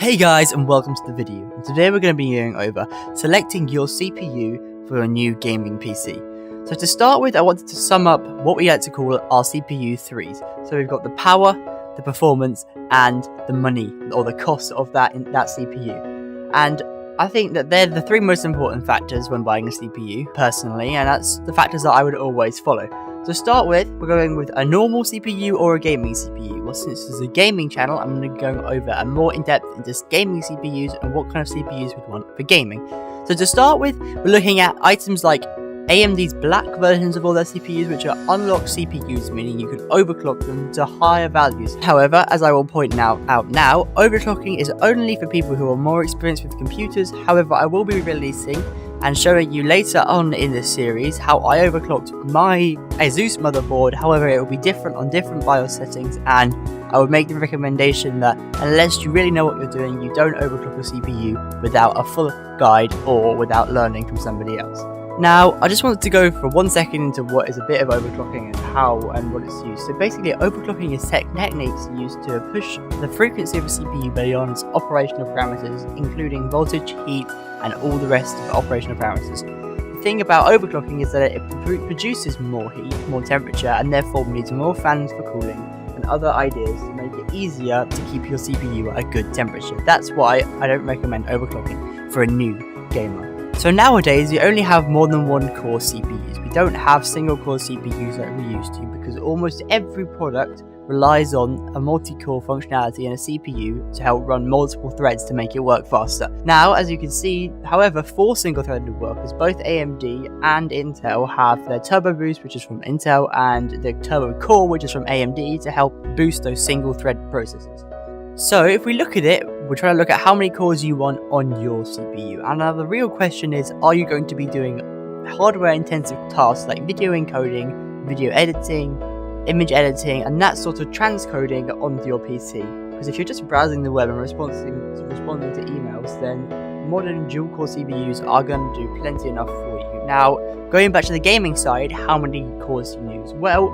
Hey guys, and welcome to the video. And today we're going to be going over selecting your CPU for a new gaming PC. So to start with, I wanted to sum up what we like to call our CPU threes. So we've got the power, the performance, and the money, or the cost of that CPU. And I think that they're the three most important factors when buying a CPU, personally, and that's the factors that I would always follow. To start with, we're going with a normal CPU or a gaming CPU. Well, since this is a gaming channel, I'm going to be going over a more in-depth into gaming CPUs and what kind of CPUs we'd want for gaming. So to start with, we're looking at items like AMD's black versions of all their CPUs, which are unlocked CPUs, meaning you can overclock them to higher values. However, as I will point out now, overclocking is only for people who are more experienced with computers. However, I will be releasing and showing you later on in this series how I overclocked my Asus motherboard. However, it will be different on different BIOS settings, and I would make the recommendation that unless you really know what you're doing, you don't overclock a CPU without a full guide or without learning from somebody else. Now, I just wanted to go for 1 second into what is a bit of overclocking and how and what it's used. So basically, overclocking is techniques used to push the frequency of a CPU beyond its operational parameters, including voltage, heat, and all the rest of the operational parameters. The thing about overclocking is that it produces more heat, more temperature, and therefore needs more fans for cooling and other ideas to make it easier to keep your CPU at a good temperature. That's why I don't recommend overclocking for a new gamer. So nowadays, we only have more than one core CPUs. We don't have single core CPUs like we used to, because almost every product relies on a multi-core functionality in a CPU to help run multiple threads to make it work faster. Now, as you can see, however, for single-threaded workers, both AMD and Intel have their Turbo Boost, which is from Intel, and the Turbo Core, which is from AMD, to help boost those single-thread processors. So if we look at it, we're trying to look at how many cores you want on your CPU. And now the real question is, are you going to be doing hardware-intensive tasks like video encoding, video editing, image editing, and that sort of transcoding onto your PC? Because if you're just browsing the web and responding to emails, then modern dual-core CPUs are going to do plenty enough for you. Now, going back to the gaming side, how many cores do you use? Well,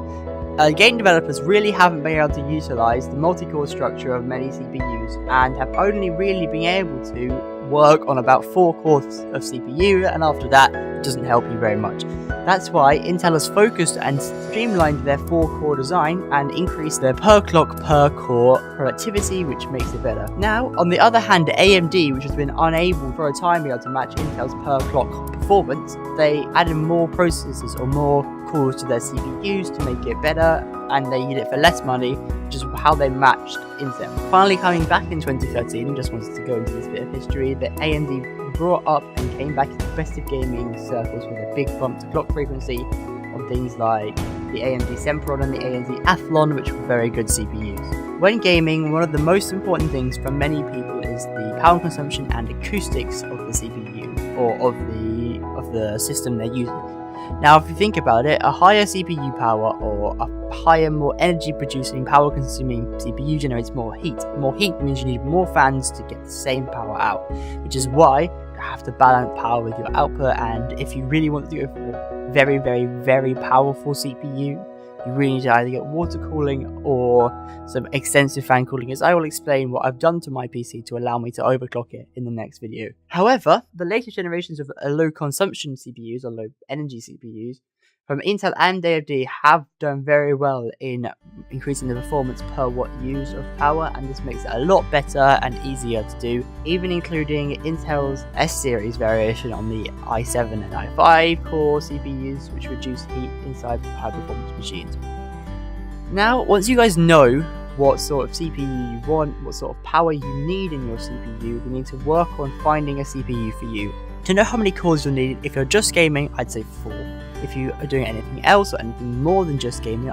game developers really haven't been able to utilize the multi-core structure of many CPUs and have only really been able to work on about 4 cores of CPU, and after that, it doesn't help you very much. That's why Intel has focused and streamlined their 4-core design and increased their per clock per core productivity, which makes it better. Now, on the other hand, AMD, which has been unable for a time to match Intel's per clock performance, they added more processors or more cores to their CPUs to make it better, and they did it for less money, which is how they matched Intel. Finally, coming back in 2013, just wanted to go into this bit of history, that AMD brought up and came back into competitive gaming circles with a big bump to clock frequency on things like the AMD Sempron and the AMD Athlon, which were very good CPUs. When gaming, one of the most important things for many people is the power consumption and acoustics of the CPU, or of the system they're using. Now, if you think about it, a higher CPU power or a higher, more energy-producing, power-consuming CPU generates more heat. More heat means you need more fans to get the same power out, which is why you have to balance power with your output. And if you really want to go for a very, very, very powerful CPU, you really need to either get water cooling or some extensive fan cooling, as I will explain what I've done to my PC to allow me to overclock it in the next video. However, the latest generations of low consumption CPUs, or low energy CPUs, from Intel and AMD have done very well in increasing the performance per watt used of power, and this makes it a lot better and easier to do, even including Intel's S-series variation on the i7 and i5 core CPUs, which reduce heat inside high-performance machines. Now, once you guys know what sort of CPU you want, what sort of power you need in your CPU, we need to work on finding a CPU for you. To know how many cores you'll need, if you're just gaming, I'd say 4. If you are doing anything else or anything more than just gaming,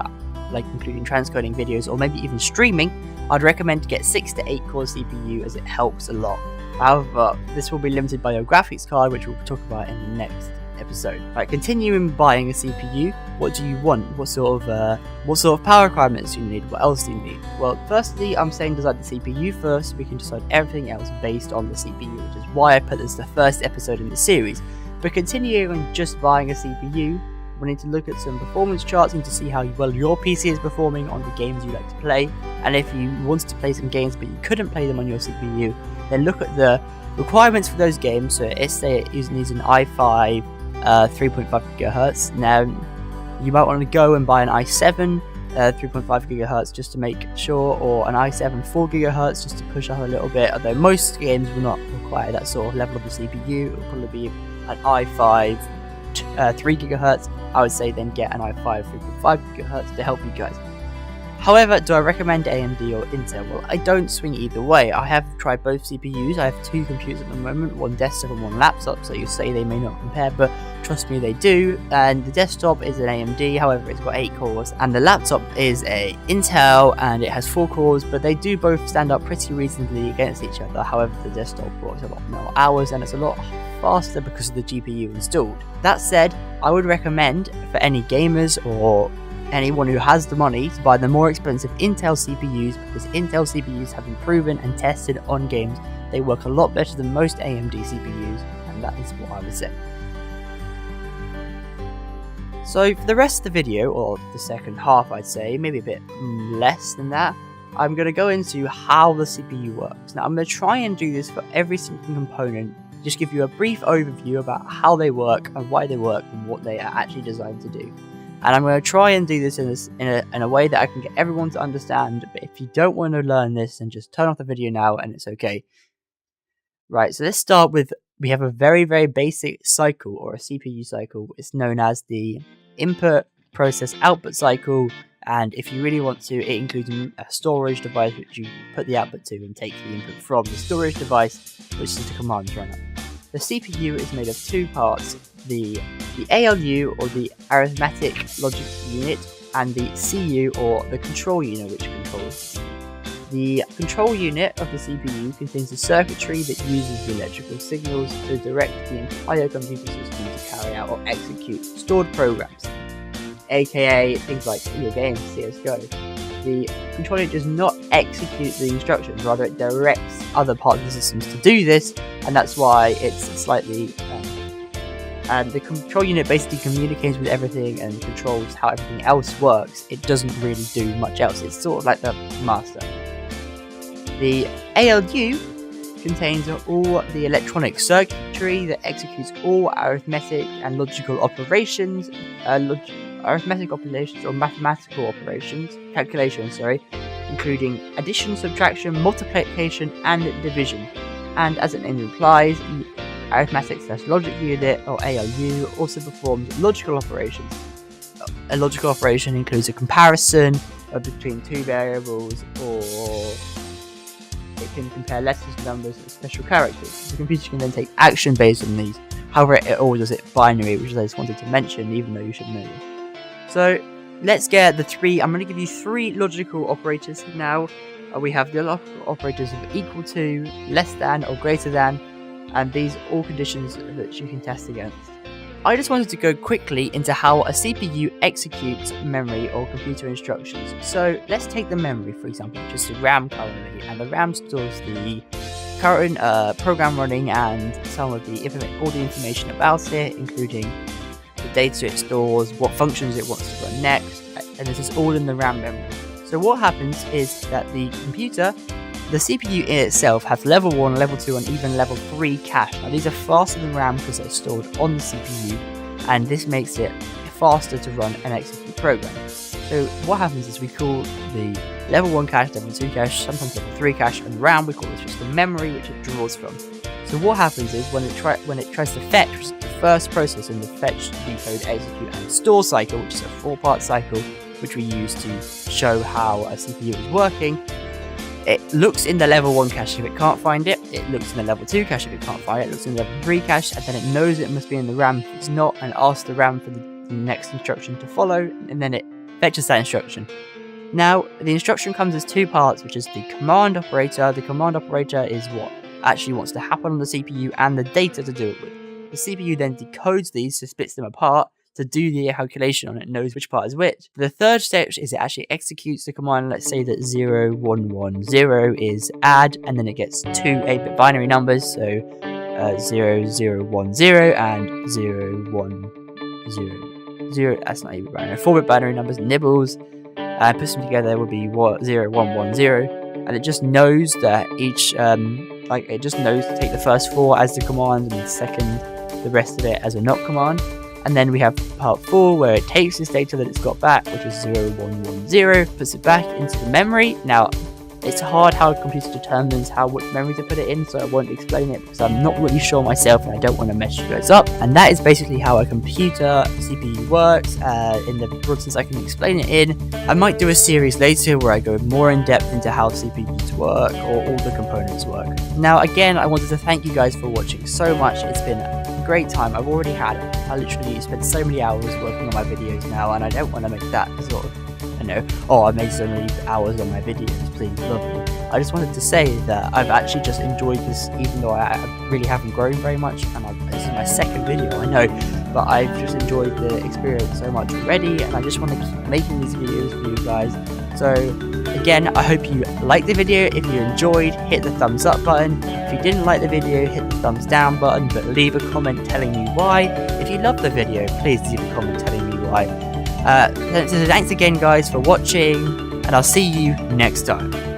like including transcoding videos or maybe even streaming, I'd recommend to get 6 to 8 core CPU, as it helps a lot. However, this will be limited by your graphics card, which we'll talk about in the next episode. Right, continuing buying a CPU, what do you want? What sort of power requirements do you need? What else do you need? Well, firstly, I'm saying decide the CPU first. We can decide everything else based on the CPU, which is why I put this as the first episode in the series. But continuing on just buying a CPU, we need to look at some performance charting to see how well your PC is performing on the games you like to play, and if you wanted to play some games but you couldn't play them on your CPU, then look at the requirements for those games. So let's say it needs an i5 3.5 GHz. Now you might want to go and buy an i7 3.5 GHz just to make sure, or an i7 4 GHz just to push up a little bit, although most games will not require that sort of level of the CPU. It will probably be an i5 3 GHz. I would say then get an i5 3.5 GHz to help you guys. However, do I recommend AMD or Intel? Well, I don't swing either way. I have tried both CPUs. I have two computers at the moment, one desktop and one laptop, so you say they may not compare, but trust me, they do. And the desktop is an AMD, however, it's got 8 cores, and the laptop is a Intel, and it has 4 cores, but they do both stand up pretty reasonably against each other. However, the desktop works a lot more hours, and it's a lot faster because of the GPU installed. That said, I would recommend for any gamers or anyone who has the money to buy the more expensive Intel CPUs, because Intel CPUs have been proven and tested on games. They work a lot better than most AMD CPUs, and that is what I would say. So for the rest of the video, or the second half I'd say, maybe a bit less than that, I'm going to go into how the CPU works. Now I'm going to try and do this for every single component, just give you a brief overview about how they work and why they work and what they are actually designed to do. And I'm going to try and do this in a way that I can get everyone to understand, but if you don't want to learn this, then just turn off the video now and it's okay. Right, so let's start with, we have a very, very basic cycle, or a CPU cycle. It's known as the input, process, output cycle, and if you really want to, it includes a storage device which you put the output to and take the input from the storage device, which is the command runner. The CPU is made of two parts, the ALU, or the arithmetic logic unit, and the CU, or the control unit, which controls. The control unit of the CPU contains the circuitry that uses the electrical signals to direct the entire computer system to carry out or execute stored programs, aka things like your game CSGO. The control unit does not execute the instructions, rather it directs other parts of the systems to do this, and that's why it's slightly and the control unit basically communicates with everything and controls how everything else works. It doesn't really do much else. It's sort of like the master. The ALU contains all the electronic circuitry that executes all arithmetic and logical operations, arithmetic operations or mathematical operations, calculations, including addition, subtraction, multiplication, and division. And as the name implies, the arithmetic/logic unit, or ALU, also performs logical operations. A logical operation includes a comparison between two variables, or it can compare letters, numbers, and special characters. The computer can then take action based on these. However, it always does it binary, which I just wanted to mention, even though you should know this. So let's get the three. I'm going to give you three logical operators now. We have the logical operators of equal to, less than, or greater than, and these are all conditions that you can test against. I just wanted to go quickly into how a CPU executes memory or computer instructions. So let's take the memory, for example, which is the RAM currently, and the RAM stores the current program running and some of all the information about it, including the data it stores, what functions it wants to run next, and this is all in the RAM memory. So what happens is that the CPU in itself has level 1, level 2, and even level 3 cache. Now these are faster than RAM because they're stored on the CPU, and this makes it faster to run and execute programs. So what happens is we call the level 1 cache, level 2 cache, sometimes level 3 cache, and RAM we call this just the memory which it draws from. So what happens is when it tries to fetch, which is the first process in the fetch, decode, execute, and store cycle, which is a 4-part cycle which we use to show how a CPU is working, it looks in the level 1 cache if it can't find it, it looks in the level 2 cache if it can't find it, it looks in the level 3 cache, and then it knows it must be in the RAM if it's not, and asks the RAM for the next instruction to follow, and then it fetches that instruction. Now, the instruction comes as 2 parts, which is the command operator. The command operator is what actually wants to happen on the CPU and the data to do it with. The CPU then decodes these, so splits them apart, to do the calculation on it, knows which part is which. The third step is it actually executes the command. Let's say that 0110 is add, and then it gets 2 8-bit binary numbers, so 0010 and 0100. That's not even binary. 4-bit binary numbers, nibbles, and puts them together will be 0110, and it just knows that each like it just knows to take the first 4 as the command and the second the rest of it as a not command. And then we have part 4 where it takes this data that it's got back, which is 0110, puts it back into the memory. Now it's hard how a computer determines which memory to put it in, so I won't explain it because I'm not really sure myself and I don't want to mess you guys up. And that is basically how a computer CPU works. In the broad sense I can explain it in. I might do a series later where I go more in depth into how CPUs work or all the components work. Now again, I wanted to thank you guys for watching so much. It's been a great time. I literally spent so many hours working on my videos now, and I don't want to make that sort of, I made so many hours on my videos, please love me. I just wanted to say that I've actually just enjoyed this, even though I really haven't grown very much, and this is my second video, I know, but I've just enjoyed the experience so much already, and I just want to keep making these videos for you guys. So again, I hope you liked the video. If you enjoyed, hit the thumbs up button. If you didn't like the video, hit the thumbs down button, but leave a comment telling me why. If you loved the video, please leave a comment telling me why. So thanks again guys for watching, and I'll see you next time.